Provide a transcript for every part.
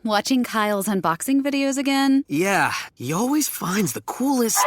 Watching Kyle's unboxing videos again? Yeah, he always finds the coolest...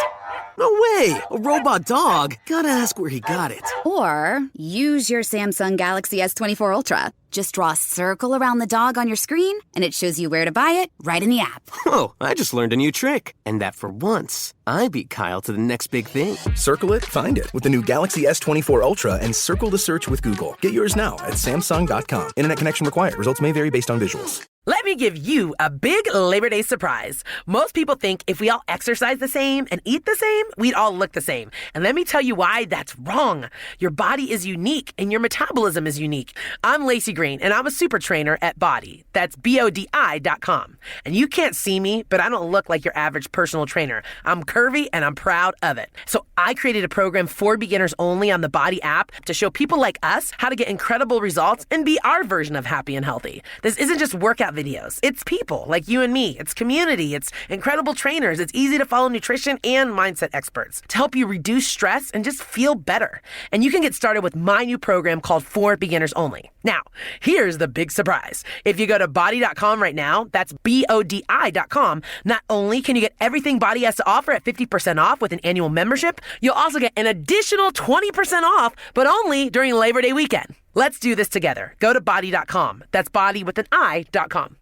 No way! A robot dog? Gotta ask where he got it. Or use your Samsung Galaxy S24 Ultra. Just draw a circle around the dog on your screen, and it shows you where to buy it right in the app. Whoa, I just learned a new trick. And that for once, I beat Kyle to the next big thing. Circle it, find it with the new Galaxy S24 Ultra and circle the search with Google. Get yours now at Samsung.com. Internet connection required. Results may vary based on visuals. Let me give you a big Labor Day surprise. Most people think if we all exercise the same and eat the same, we'd all look the same. And let me tell you why that's wrong. Your body is unique and your metabolism is unique. I'm Lacey Green and I'm a super trainer at Body. That's BODI.com. And you can't see me, but I don't look like your average personal trainer. I'm curvy and I'm proud of it. So I created a program for beginners only on the Body app to show people like us how to get incredible results and be our version of happy and healthy. This isn't just workout videos. It's people like you and me. It's community. It's incredible trainers. It's easy to follow nutrition and mindset experts to help you reduce stress and just feel better. And you can get started with my new program called For Beginners Only. Now, here's the big surprise. If you go to body.com right now, that's BODI.com, not only can you get everything Body has to offer at 50% off with an annual membership, you'll also get an additional 20% off, but only during Labor Day weekend. Let's do this together. Go to body.com. That's body with an I.com.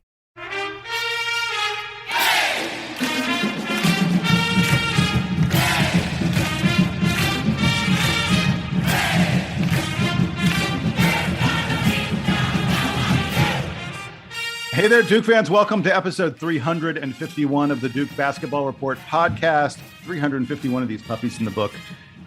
Hey there, Duke fans. Welcome to episode 351 of the Duke Basketball Report podcast. 351 of these puppies in the book.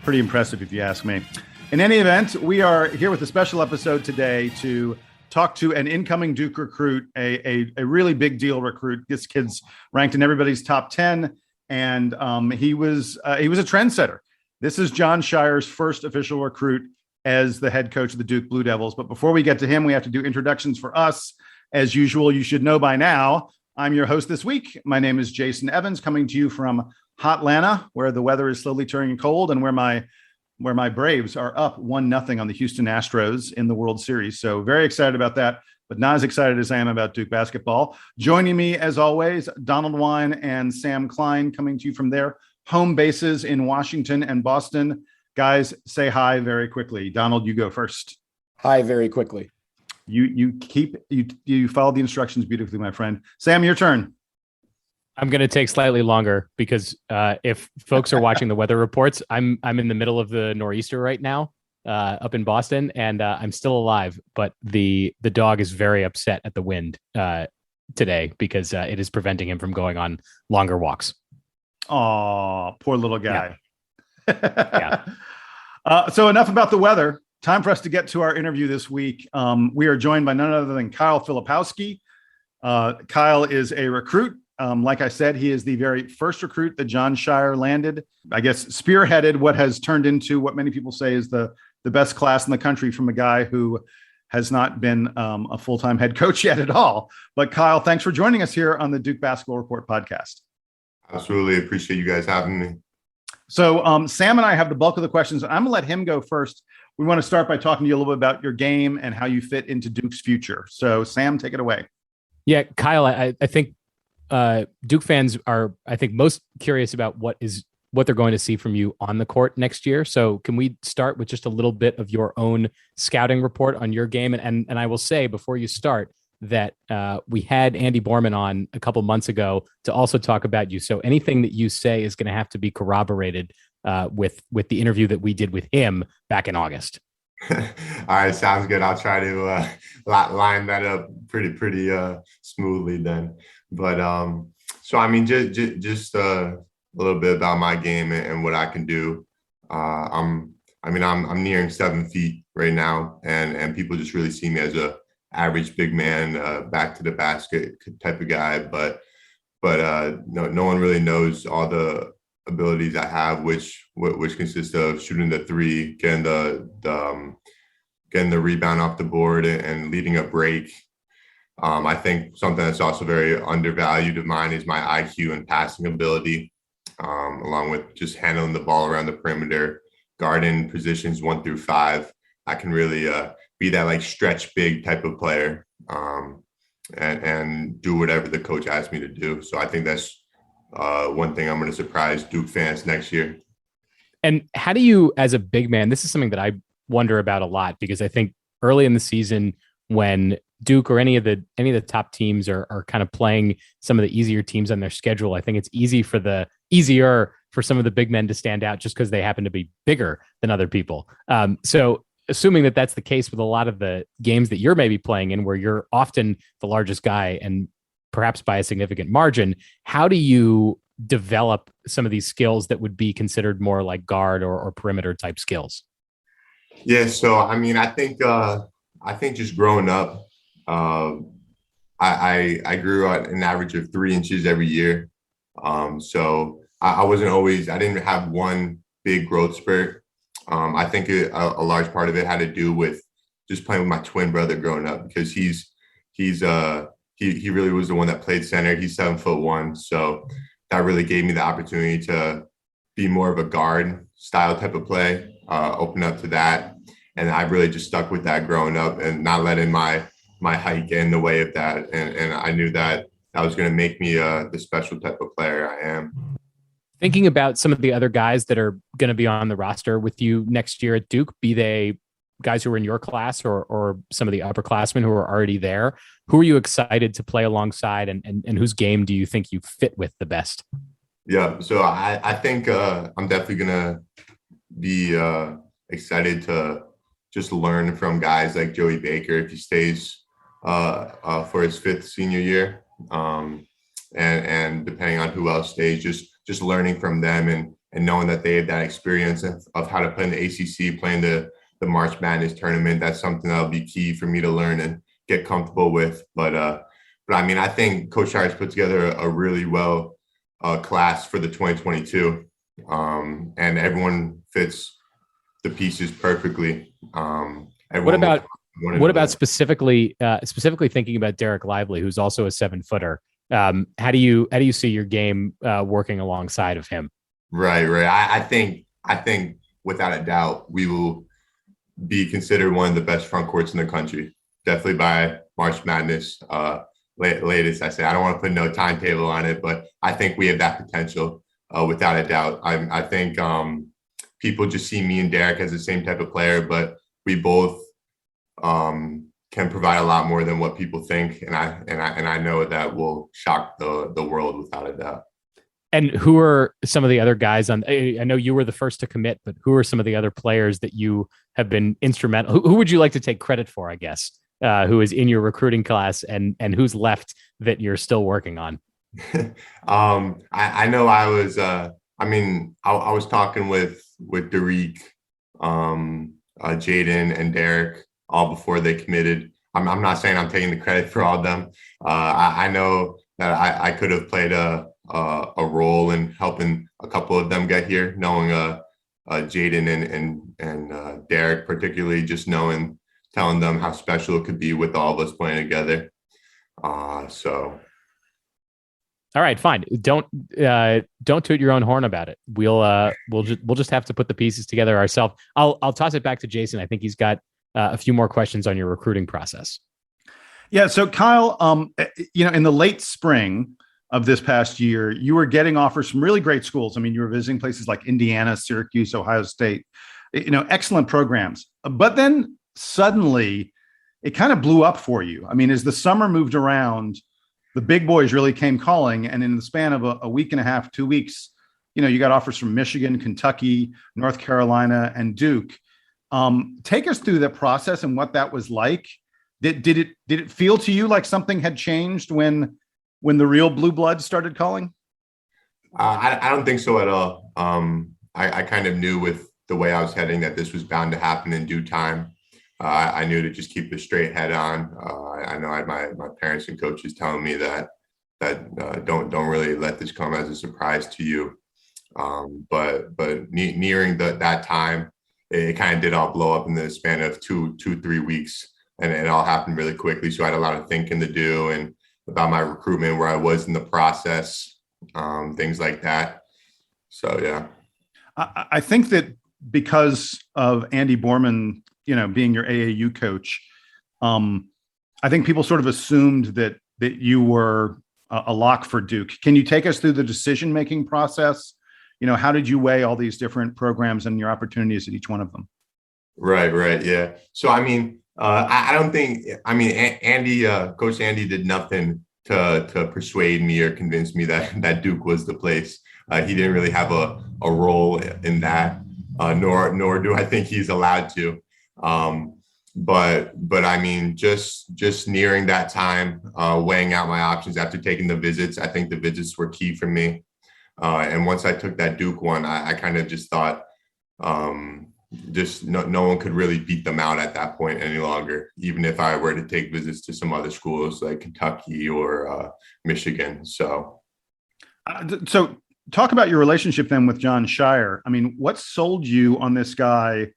Pretty impressive, if you ask me. In any event, we are here with a special episode today to talk to an incoming Duke recruit, a really big deal recruit. This kid's ranked in everybody's top 10, and he was a trendsetter. This is Jon Scheyer's first official recruit as the head coach of the Duke Blue Devils. But before we get to him, we have to do introductions for us. As usual, you should know by now, I'm your host this week. My name is Jason Evans, coming to you from Hotlanta, where the weather is slowly turning cold and where my Braves are up 1-0 on the Houston Astros in the World Series. So very excited about that, but not as excited as I am about Duke basketball. Joining me, as always, Donald Wine and Sam Klein, coming to you from their home bases in Washington and Boston. Guys, say hi very quickly. Donald, you go first. Hi, very quickly. You follow the instructions beautifully, my friend. Sam, your turn. I'm going to take slightly longer because if folks are watching the weather reports, I'm in the middle of the nor'easter right now up in Boston, and I'm still alive. But the dog is very upset at the wind today because it is preventing him from going on longer walks. Oh, poor little guy. Yeah. So enough about the weather. Time for us to get to our interview this week. We are joined by none other than Kyle Filipowski. Kyle is a recruit. Like I said, he is the very first recruit that Jon Scheyer landed, I guess, spearheaded what has turned into what many people say is the best class in the country from a guy who has not been a full-time head coach yet at all. But Kyle, thanks for joining us here on the Duke Basketball Report podcast. Absolutely. Appreciate you guys having me. So Sam and I have the bulk of the questions. I'm going to let him go first. We want to start by talking to you a little bit about your game and how you fit into Duke's future. So Sam, take it away. Yeah, Kyle, I think Duke fans are, I think, most curious about what they're going to see from you on the court next year. So can we start with just a little bit of your own scouting report on your game? And I will say before you start that we had Andy Borman on a couple months ago to also talk about you. So anything that you say is going to have to be corroborated with the interview that we did with him back in August. All right, sounds good. I'll try to line that up pretty smoothly then. But so I mean, just a little bit about my game and what I can do. I'm nearing 7 feet right now, and people just really see me as a average big man, back to the basket type of guy. But no one really knows all the abilities I have, which consists of shooting the three, getting the rebound off the board, and leading a break. I think something that's also very undervalued of mine is my IQ and passing ability, along with just handling the ball around the perimeter, guarding positions 1 through 5. I can really be that like stretch big type of player. and do whatever the coach asks me to do. So I think that's one thing I'm going to surprise Duke fans next year. And how do you, as a big man, this is something that I wonder about a lot, because I think early in the season when Duke or any of the top teams are kind of playing some of the easier teams on their schedule, I think it's easier for some of the big men to stand out just because they happen to be bigger than other people. So assuming that that's the case with a lot of the games that you're maybe playing in, where you're often the largest guy and perhaps by a significant margin, how do you develop some of these skills that would be considered more like guard or perimeter type skills? Yeah. So, I mean, I think just growing up, I grew at an average of 3 inches every year. So I didn't have one big growth spurt. I think a large part of it had to do with just playing with my twin brother growing up, because he really was the one that played center. He's 7'1", so that really gave me the opportunity to be more of a guard style type of play, open up to that. And I really just stuck with that growing up and not letting my height get in the way of that. And I knew that was going to make me the special type of player I am. Thinking about some of the other guys that are going to be on the roster with you next year at Duke, be they guys who are in your class or some of the upperclassmen who are already there, who are you excited to play alongside, and whose game do you think you fit with the best? Yeah, so I think I'm definitely going to be excited to just learn from guys like Joey Baker if he stays for his 5th senior year. And depending on who else stays, just learning from them and knowing that they have that experience of how to play in the ACC, playing the March Madness tournament. That's something that'll be key for me to learn and get comfortable with. But I mean, I think Coach Scheyer's put together a really well class for the 2022, and everyone fits the pieces perfectly. What about specifically thinking about Dereck Lively, who's also a 7-footer? How do you see your game working alongside of him? Right. I think without a doubt we will be considered one of the best front courts in the country. Definitely by March Madness latest. I say I don't want to put no timetable on it, but I think we have that potential without a doubt. I think people just see me and Dereck as the same type of player, but we both can provide a lot more than what people think, and I know that will shock the world without a doubt. And who are some of the other guys on? I know you were the first to commit, but who are some of the other players that you have been instrumental? Who would you like to take credit for, I guess, who is in your recruiting class, and who's left that you're still working on? I know I was. I was talking with Dereck, Jaden, and Dereck all before they committed. I'm not saying I'm taking the credit for all of them. I know that I could have played a role in helping a couple of them get here, knowing Jaden and Dereck, particularly, just telling them how special it could be with all of us playing together. So. All right, fine. Don't toot your own horn about it. We'll just have to put the pieces together ourselves. I'll toss it back to Jason. I think he's got a few more questions on your recruiting process. Yeah. So Kyle, in the late spring of this past year, you were getting offers from really great schools. I mean, you were visiting places like Indiana, Syracuse, Ohio State, excellent programs. But then suddenly it kind of blew up for you. I mean, as the summer moved around, the big boys really came calling. And in the span of a week and a half, 2 weeks, you got offers from Michigan, Kentucky, North Carolina, and Duke. Take us through the process and what that was like. Did it feel to you like something had changed when the real blue blood started calling? I don't think so at all. I kind of knew with the way I was heading that this was bound to happen in due time. I knew to just keep a straight head on. I know I had my parents and coaches telling me that don't really let this come as a surprise to you. But nearing that time, it kind of did all blow up in the span of 3 weeks, and it all happened really quickly. So I had a lot of thinking to do and about my recruitment, where I was in the process, things like that. So, yeah. I think that because of Andy Borman, being your AAU coach, I think people sort of assumed that you were a lock for Duke. Can you take us through the decision-making process? How did you weigh all these different programs and your opportunities at each one of them? Right. Yeah. So, I don't think, Andy, Coach Andy did nothing to persuade me or convince me that Duke was the place. He didn't really have a role in that, nor do I think he's allowed to. But just nearing that time, weighing out my options after taking the visits, I think the visits were key for me. And once I took that Duke one, I kind of just thought, no one could really beat them out at that point any longer, even if I were to take visits to some other schools like Kentucky or Michigan. So talk about your relationship then with Jon Scheyer. What sold you on this guy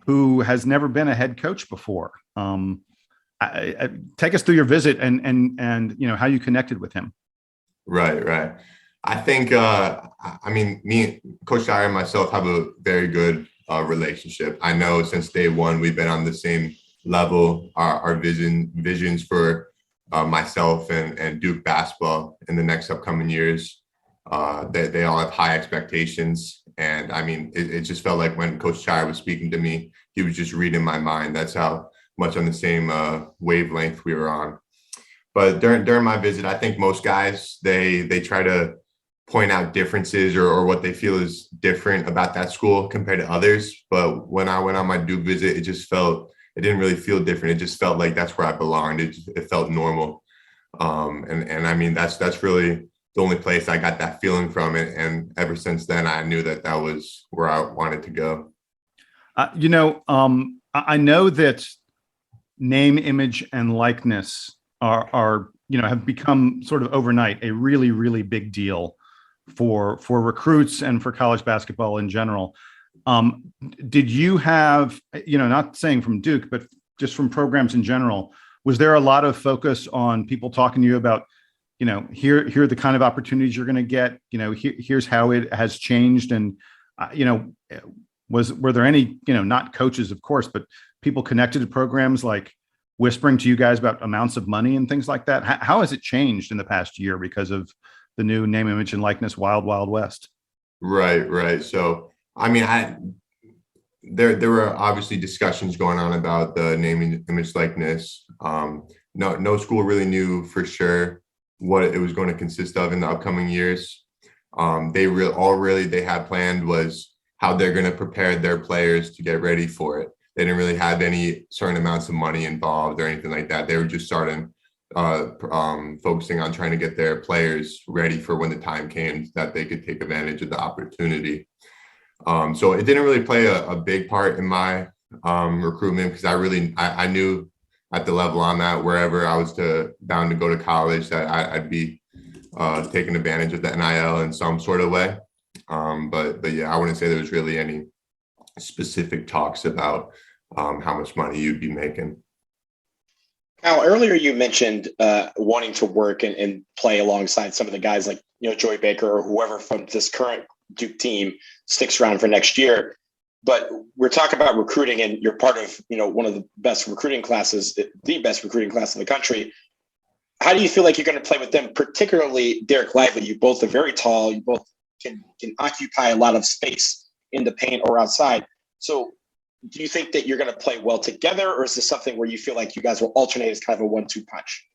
who has never been a head coach before? Take us through your visit and how you connected with him. Right. I think, me, Coach Scheyer and myself have a very good relationship. I know since day one, we've been on the same level. Our visions for myself and Duke basketball in the next upcoming years, they all have high expectations. And it just felt like when Coach Scheyer was speaking to me, he was just reading my mind. That's how much on the same wavelength we were on. But during my visit, I think most guys, they try to point out differences or what they feel is different about that school compared to others. But when I went on my Duke visit, it didn't really feel different. It just felt like that's where I belonged. It felt normal. That's really the only place I got that feeling from it. And ever since then, I knew that was where I wanted to go. I know that name, image, and likeness are have become sort of overnight a really, really big deal for recruits and for college basketball in general. Did you have, not saying from Duke, but just from programs in general, was there a lot of focus on people talking to you about, here are the kind of opportunities you're going to get, here's how it has changed? And, were there any, not coaches, of course, but people connected to programs like whispering to you guys about amounts of money and things like that? How has it changed in the past year because of the new name, image, and likeness Wild Wild West? Right. So, there were obviously discussions going on about the name, image, likeness. No school really knew for sure what it was going to consist of in the upcoming years. They had planned was how they're going to prepare their players to get ready for it. They didn't really have any certain amounts of money involved or anything like that. They were just starting focusing on trying to get their players ready for when the time came that they could take advantage of the opportunity. So it didn't really play a big part in my recruitment because I knew at the level I'm at, wherever I was bound to go to college, that I'd be taking advantage of the NIL in some sort of way. But yeah, I wouldn't say there was really any specific talks about how much money you'd be making. Kyle, earlier you mentioned wanting to work and play alongside some of the guys like Joey Baker or whoever from this current Duke team sticks around for next year. But we're talking about recruiting, and you're part of one of the best recruiting classes, the best recruiting class in the country. How do you feel like you're going to play with them, particularly Dereck Lively? You both are very tall. You both can occupy a lot of space in the paint or outside. So do you think that you're going to play well together, or is this something where you feel like you guys will alternate as kind of a 1-2 punch?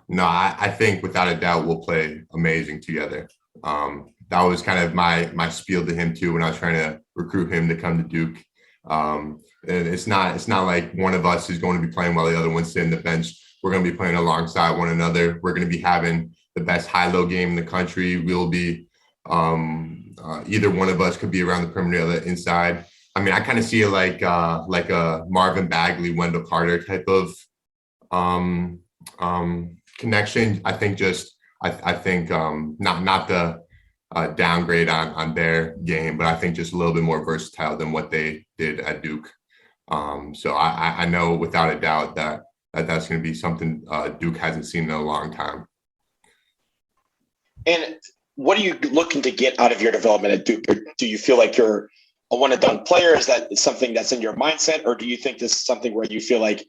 No, I think without a doubt we'll play amazing together. That was kind of my spiel to him too when I was trying to recruit him to come to Duke. And it's not like one of us is going to be playing while the other one's sitting on the bench. We're going to be playing alongside one another. We're going to be having the best high-low game in the country. We'll be either one of us could be around the perimeter or the inside. I kind of see it like a Marvin Bagley, Wendell Carter type of connection. I think not the downgrade on their game, but I think just a little bit more versatile than what they did at Duke. So I know without a doubt that's going to be something Duke hasn't seen in a long time. And what are you looking to get out of your development at Duke? Do you feel like you're a one-and-done player? Is that something that's in your mindset, or do you think this is something where you feel like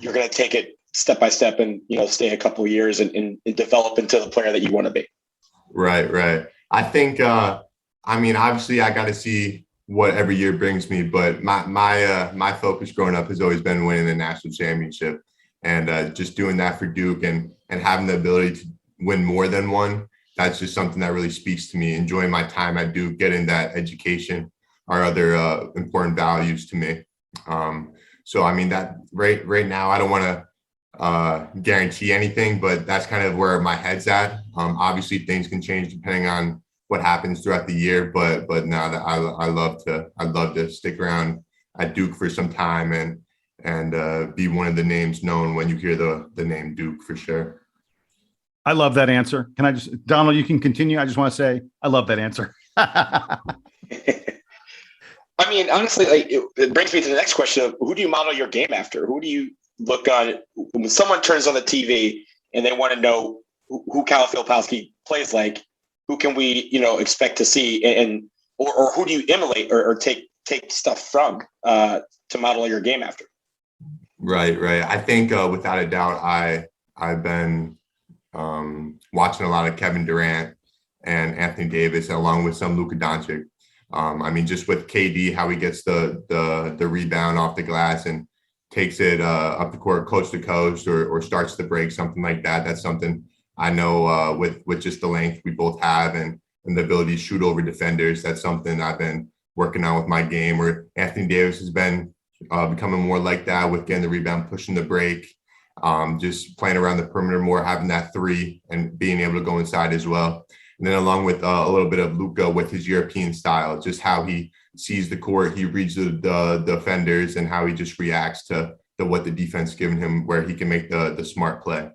you're going to take it step by step and, stay a couple of years and develop into the player that you want to be. Right. I think, obviously I got to see what every year brings me, but my focus growing up has always been winning the national championship, and just doing that for Duke and having the ability to win more than one. That's just something that really speaks to me. Enjoying my time at Duke, getting that education are other important values to me. That right now, I don't want to guarantee anything, but that's kind of where my head's at. Obviously things can change depending on what happens throughout the year, but now that I'd love to stick around at Duke for some time and be one of the names known when you hear the name Duke, for sure. I love that answer. Can I just, Donald, you can continue. I just want to say, I love that answer. Honestly, it brings me to the next question of who do you model your game after? Who do you look on when someone turns on the TV and they want to know who Kyle Filipowski plays like? Who can we, expect to see, or who do you emulate or take stuff from to model your game after? Right. I think without a doubt, I've been watching a lot of Kevin Durant and Anthony Davis, along with some Luka Doncic. Just with KD, how he gets the rebound off the glass and takes it up the court, coast to coast, or starts the break, something like that. That's something I know with just the length we both have and the ability to shoot over defenders. That's something I've been working on with my game, where Anthony Davis has been becoming more like that with getting the rebound, pushing the break, just playing around the perimeter more, having that three and being able to go inside as well. And then along with a little bit of Luka with his European style, just how he sees the court, he reads the defenders, and how he just reacts to what the defense is giving him, where he can make the smart play.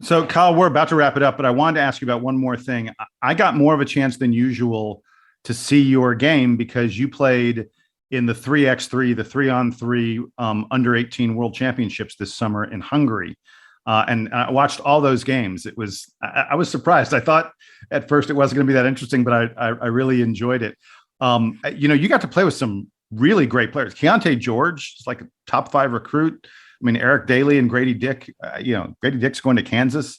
So, Kyle, we're about to wrap it up, but I wanted to ask you about one more thing. I got more of a chance than usual to see your game because you played in the 3x3, the 3-on-3 under 18 World Championships this summer in Hungary. And I watched all those games. I was surprised. I thought at first it wasn't going to be that interesting, but I really enjoyed it. You got to play with some really great players. Keontae George is like a top 5 recruit. Eric Daly and Grady Dick, Grady Dick's going to Kansas.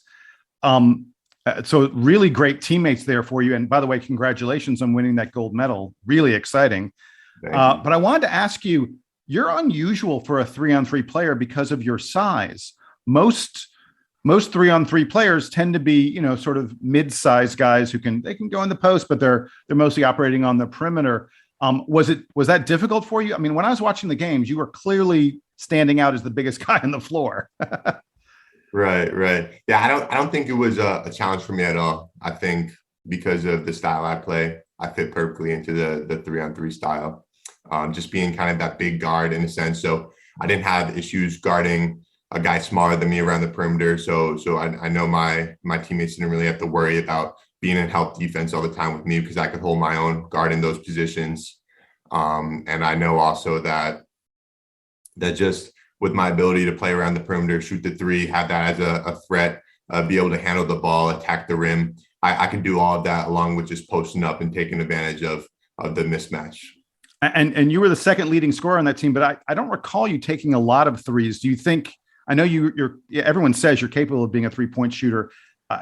So really great teammates there for you. And by the way, congratulations on winning that gold medal. Really exciting. But I wanted to ask you, you're unusual for a 3-on-3 player because of your size. Most 3-on-3 players tend to be, sort of mid-sized guys who can go in the post, but they're mostly operating on the perimeter. Was that difficult for you? When I was watching the games, you were clearly standing out as the biggest guy on the floor. Right. Yeah, I don't think it was a challenge for me at all. I think because of the style I play, I fit perfectly into the 3-on-3 style. Just being kind of that big guard in a sense. So I didn't have issues guarding a guy smaller than me around the perimeter. So I know my teammates didn't really have to worry about being in help defense all the time with me because I could hold my own guard in those positions. And I know also that just with my ability to play around the perimeter, shoot the three, have that as a threat, be able to handle the ball, attack the rim, I can do all of that along with just posting up and taking advantage of the mismatch. And you were the second leading scorer on that team, but I don't recall you taking a lot of threes. Do you think, I know everyone says you're capable of being a 3-point shooter.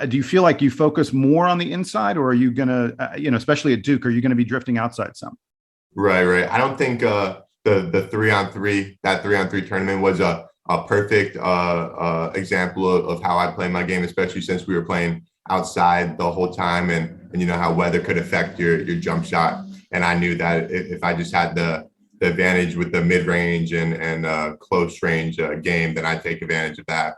Do you feel like you focus more on the inside, or are you going to, especially at Duke, are you going to be drifting outside some? Right. I don't think the 3-on-3 tournament was a perfect example of how I play my game, especially since we were playing outside the whole time and how weather could affect your jump shot. And I knew that if I just had the advantage with the mid-range and close range game, then I'd take advantage of that.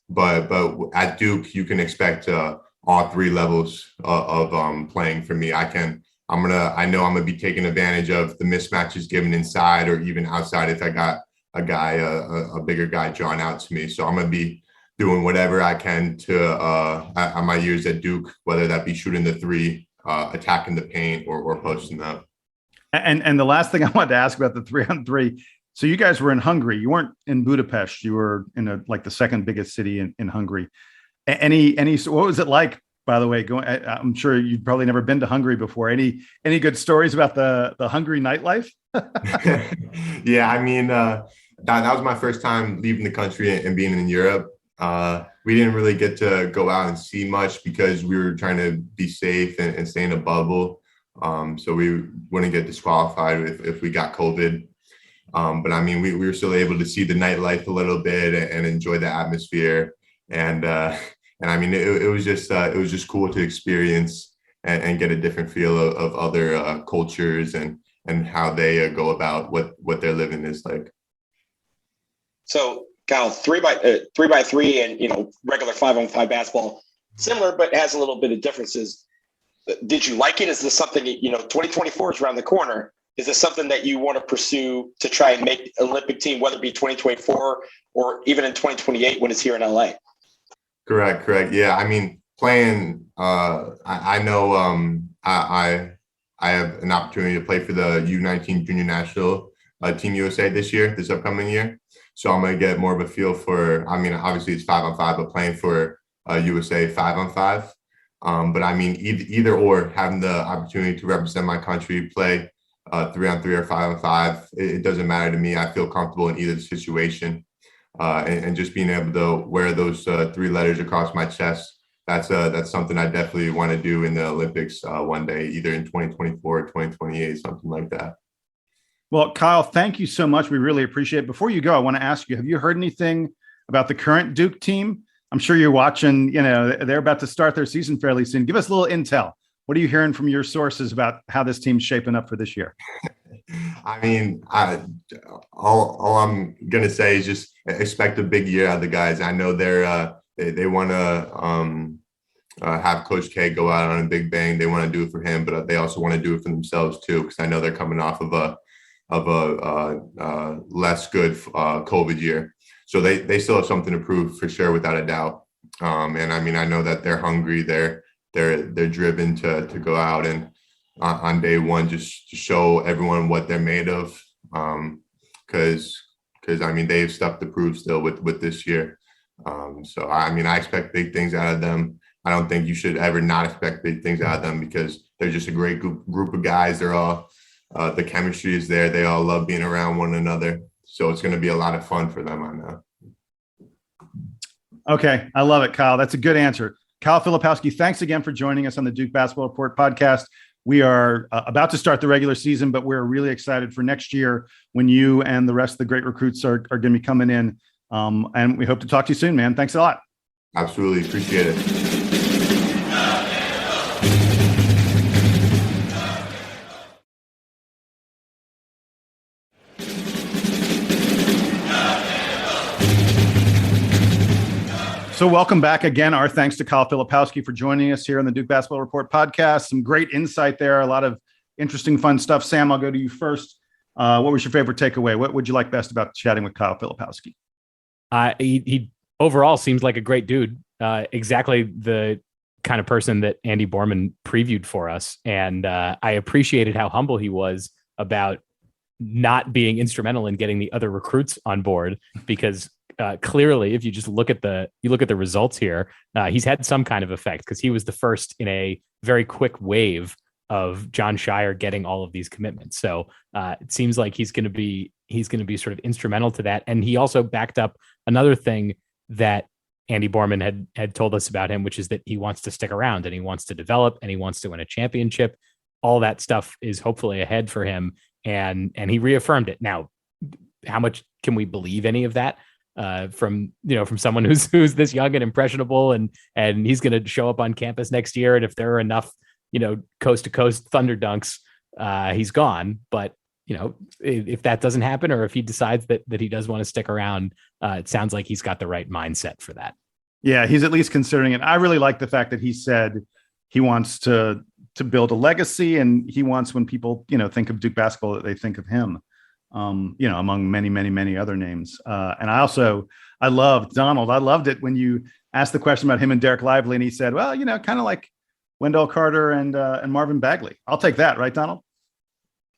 But at Duke, you can expect all 3 levels of playing for me. I know I'm gonna be taking advantage of the mismatches given inside or even outside if I got a bigger guy drawn out to me. So I'm gonna be doing whatever I can to on my years at Duke, whether that be shooting the 3, attacking the paint, or posting up. And the last thing I wanted to ask about the 3-on-3. So you guys were in Hungary. You weren't in Budapest. You were in the second biggest city in Hungary. What was it like, by the way? I'm sure you've probably never been to Hungary before. Any good stories about the Hungary nightlife? Yeah, that was my first time leaving the country and being in Europe. We didn't really get to go out and see much because we were trying to be safe and stay in a bubble. So we wouldn't get disqualified if we got COVID. But I mean, we were still able to see the nightlife a little bit and enjoy the atmosphere. And I mean, it was just cool to experience and get a different feel of other cultures and how they go about what their living is like. So, Kyle, 3x3 and regular 5-on-5 basketball, similar but has a little bit of differences. Did you like it? Is this something 2024 is around the corner? Is this something that you want to pursue to try and make Olympic team, whether it be 2024 or even in 2028 when it's here in LA? Correct. Yeah, I mean, playing. I know. I have an opportunity to play for the U19 Junior National Team USA this upcoming year. So I'm going to get more of a feel for, I mean, obviously it's 5-on-5, but playing for USA 5-on-5. But I mean, either or, having the opportunity to represent my country, play 3-on-3 or 5-on-5, it doesn't matter to me. I feel comfortable in either situation. And just being able to wear those 3 letters across my chest, that's something I definitely want to do in the Olympics one day, either in 2024 or 2028, something like that. Well, Kyle, thank you so much. We really appreciate it. Before you go, I want to ask you, have you heard anything about the current Duke team? I'm sure you're watching, they're about to start their season fairly soon. Give us a little intel. What are you hearing from your sources about how this team's shaping up for this year? I mean, all I'm going to say is just expect a big year out of the guys. I know they want to have Coach K go out on a big bang. They want to do it for him, but they also want to do it for themselves too, because I know they're coming off of a less good COVID year. So they still have something to prove for sure, without a doubt. And I mean, I know that they're hungry. They're driven to go out and on day one, just to show everyone what they're made of. Cause I mean, they have stuff to prove still with this year. So I mean, I expect big things out of them. I don't think you should ever not expect big things out of them, because they're just a great group of guys. They're all, the chemistry is there. They all love being around one another. So it's going to be a lot of fun for them, I know. Okay. I love it, Kyle. That's a good answer. Kyle Filipowski, thanks again for joining us on the Duke Basketball Report podcast. We are about to start the regular season, but we're really excited for next year when you and the rest of the great recruits are going to be coming in. And we hope to talk to you soon, man. Thanks a lot. Absolutely. Appreciate it. So welcome back again. Our thanks to Kyle Filipowski for joining us here on the Duke Basketball Report podcast. Some great insight there, a lot of interesting, fun stuff. Sam, I'll go to you first. What was your favorite takeaway? What would you like best about chatting with Kyle Filipowski? He overall seems like a great dude. Exactly the kind of person that Andy Borman previewed for us. And I appreciated how humble he was about not being instrumental in getting the other recruits on board, because clearly, if you just look at the results here, he's had some kind of effect, because he was the first in a very quick wave of Jon Scheyer getting all of these commitments. So it seems like he's going to be sort of instrumental to that. And he also backed up another thing that Andy Borman had told us about him, which is that he wants to stick around and he wants to develop and he wants to win a championship. All that stuff is hopefully ahead for him, and he reaffirmed it. Now, how much can we believe any of that? From someone who's this young and impressionable, and he's going to show up on campus next year, and if there are enough coast to coast thunder dunks, he's gone. But if that doesn't happen, or if he decides that he does want to stick around, it sounds like he's got the right mindset for that. Yeah, he's at least considering it. I really like the fact that he said he wants to build a legacy, and he wants, when people think of Duke basketball, that they think of him. Among many, many, many other names. And I loved Donald. I loved it when you asked the question about him and Dereck Lively, and he said, well, kind of like Wendell Carter and Marvin Bagley. I'll take that. Right, Donald?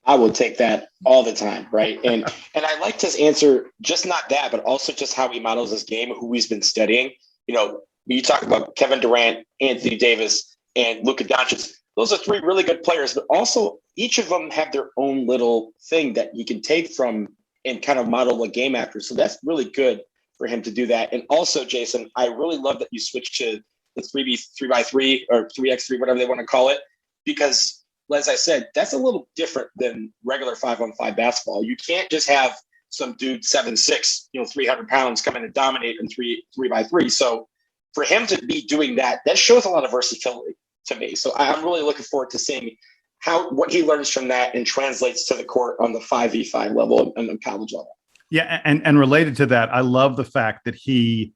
I will take that all the time. Right. And I liked his answer, just not that, but also just how he models his game, who he's been studying. You talk about Kevin Durant, Anthony Davis, and Luka Doncic. Those are 3 really good players, but also each of them have their own little thing that you can take from and kind of model a game after. So that's really good for him to do that. And also, Jason, I really love that you switched to the 3x3 or 3x3, whatever they want to call it, because as I said, that's a little different than regular 5-on-5 basketball. You can't just have some dude 7'6", 300 pounds come in and dominate in 3x3. So for him to be doing that, that shows a lot of versatility to me. So I'm really looking forward to seeing what he learns from that and translates to the court on the 5v5 level and the college level. Yeah, and related to that, I love the fact that he's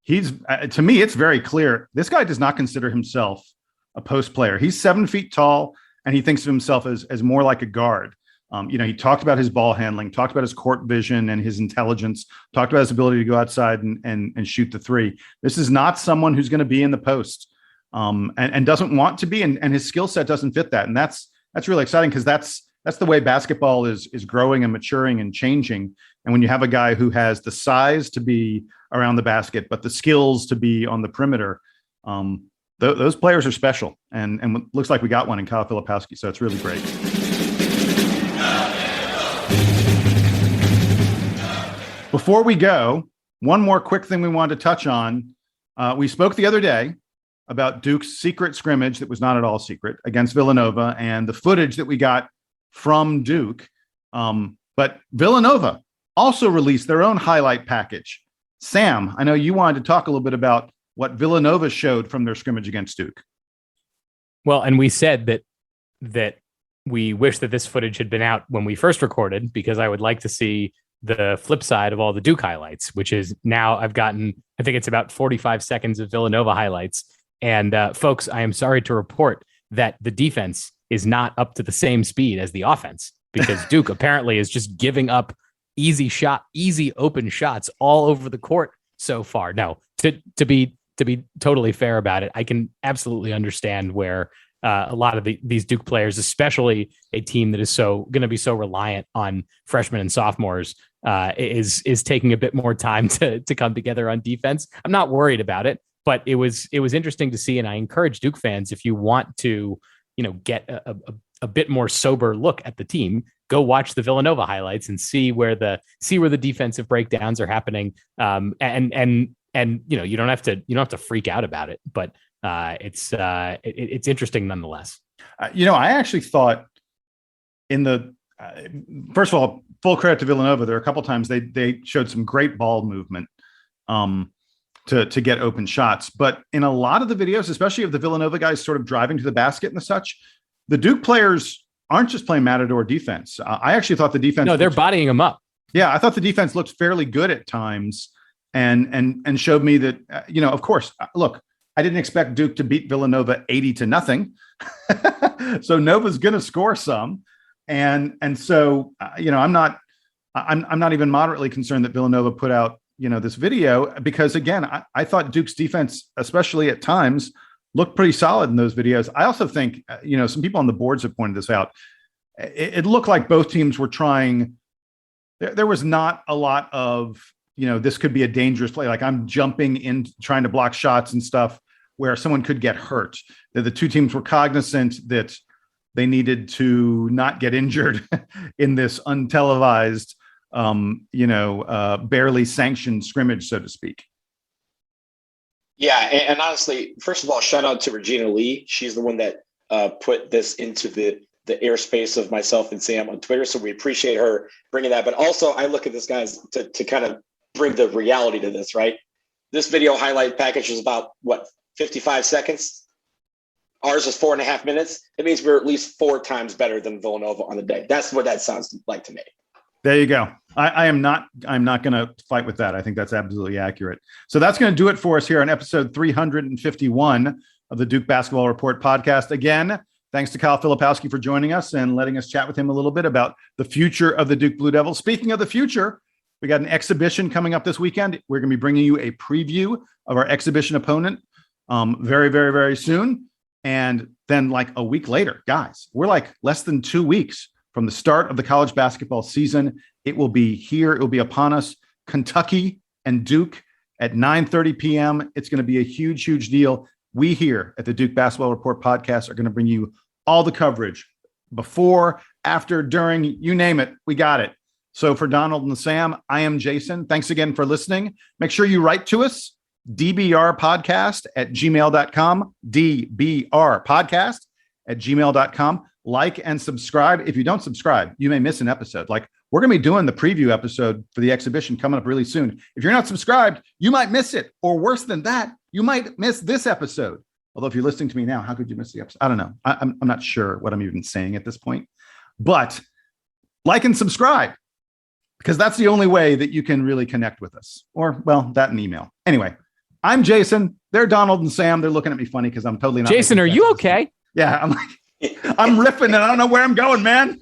to me, it's very clear this guy does not consider himself a post player. He's 7 feet tall, and he thinks of himself as more like a guard. He talked about his ball handling, talked about his court vision and his intelligence, talked about his ability to go outside and shoot the three. This is not someone who's going to be in the post and doesn't want to be, and his skill set doesn't fit that. And that's really exciting, because that's the way basketball is growing and maturing and changing. And when you have a guy who has the size to be around the basket, but the skills to be on the perimeter, those players are special. And looks like we got one in Kyle Filipowski, so it's really great. Before we go, one more quick thing we wanted to touch on. We spoke the other day about Duke's secret scrimmage that was not at all secret against Villanova and the footage that we got from Duke. But Villanova also released their own highlight package. Sam, I know you wanted to talk a little bit about what Villanova showed from their scrimmage against Duke. Well, and we said that we wish that this footage had been out when we first recorded, because I would like to see the flip side of all the Duke highlights, which is now I think it's about 45 seconds of Villanova highlights. And folks, I am sorry to report that the defense is not up to the same speed as the offense, because Duke apparently is just giving up easy open shots all over the court so far. Now, to be totally fair about it, I can absolutely understand where a lot of these Duke players, especially a team that is going to be so reliant on freshmen and sophomores, is taking a bit more time to come together on defense. I'm not worried about it, but it was interesting to see, and I encourage Duke fans, if you want to, get a bit more sober look at the team, go watch the Villanova highlights and see where the defensive breakdowns are happening. And you don't have to freak out about it, but it's interesting nonetheless. I actually thought first of all, full credit to Villanova. There are a couple times they showed some great ball movement to get open shots. But in a lot of the videos, especially of the Villanova guys sort of driving to the basket and such, the Duke players aren't just playing matador defense. I actually thought the defense. No, they're bodying them up. Yeah, I thought the defense looked fairly good at times, and showed me that of course, look, I didn't expect Duke to beat Villanova 80-0. So Nova's going to score some, and so I'm not even moderately concerned that Villanova put out this video, because again, I thought Duke's defense, especially at times, looked pretty solid in those videos. I also think some people on the boards have pointed this out. It looked like both teams were trying. There was not a lot of this could be a dangerous play. Like I'm jumping in trying to block shots and stuff where someone could get hurt. That the two teams were cognizant that they needed to not get injured in this untelevised, barely sanctioned scrimmage, so to speak. Yeah, and honestly, first of all, shout out to Regina Lee. She's the one that put this into the airspace of myself and Sam on Twitter. So we appreciate her bringing that. But also, I look at this, guys, to kind of bring the reality to this, right? This video highlight package is about, 55 seconds? Ours is 4.5 minutes. It means we're at least 4 times better than Villanova on the day. That's what that sounds like to me. There you go. I'm not going to fight with that. I think that's absolutely accurate. So that's going to do it for us here on episode 351 of the Duke Basketball Report podcast. Again, thanks to Kyle Filipowski for joining us and letting us chat with him a little bit about the future of the Duke Blue Devils. Speaking of the future, we got an exhibition coming up this weekend. We're going to be bringing you a preview of our exhibition opponent very, very, very soon. And then like a week later, guys, we're like less than 2 weeks from the start of the college basketball season. It will be here. It will be upon us. Kentucky and Duke at 9:30 p.m. It's going to be a huge, huge deal. We here at the Duke Basketball Report podcast are going to bring you all the coverage before, after, during, you name it. We got it. So for Donald and Sam, I am Jason. Thanks again for listening. Make sure you write to us, DBR Podcast at gmail.com, DBR Podcast at gmail.com. Like and subscribe. If you don't subscribe, you may miss an episode. Like, we're going to be doing the preview episode for the exhibition coming up really soon. If you're not subscribed, you might miss it. Or worse than that, you might miss this episode. Although if you're listening to me now, how could you miss the episode? I don't know. I'm not sure what I'm even saying at this point. But like and subscribe, because that's the only way that you can really connect with us. Or, well, that and email. Anyway, I'm Jason. They're Donald and Sam. They're looking at me funny because I'm totally not. Jason, are you okay? Yeah, I'm riffing and I don't know where I'm going, man.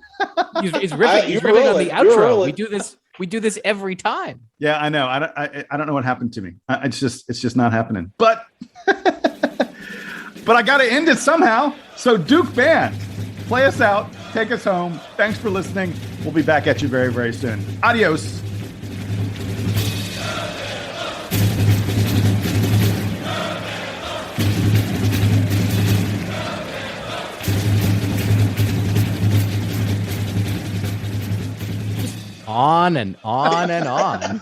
He's riffing. He's riffing on the outro. We do this every time. Yeah, I know. I don't know what happened to me. It's just not happening. But I got to end it somehow. So Duke fans, play us out. Take us home. Thanks for listening. We'll be back at you very, very soon. Adios. On and on and on.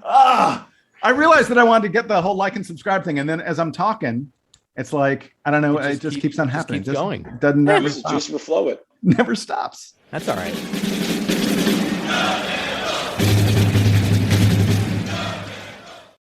I realized that I wanted to get the whole like and subscribe thing. And then as I'm talking, it's like, I don't know. It just keeps on happening. Keeps going. It doesn't never stop. Juice for flow it. Never stops. That's all right.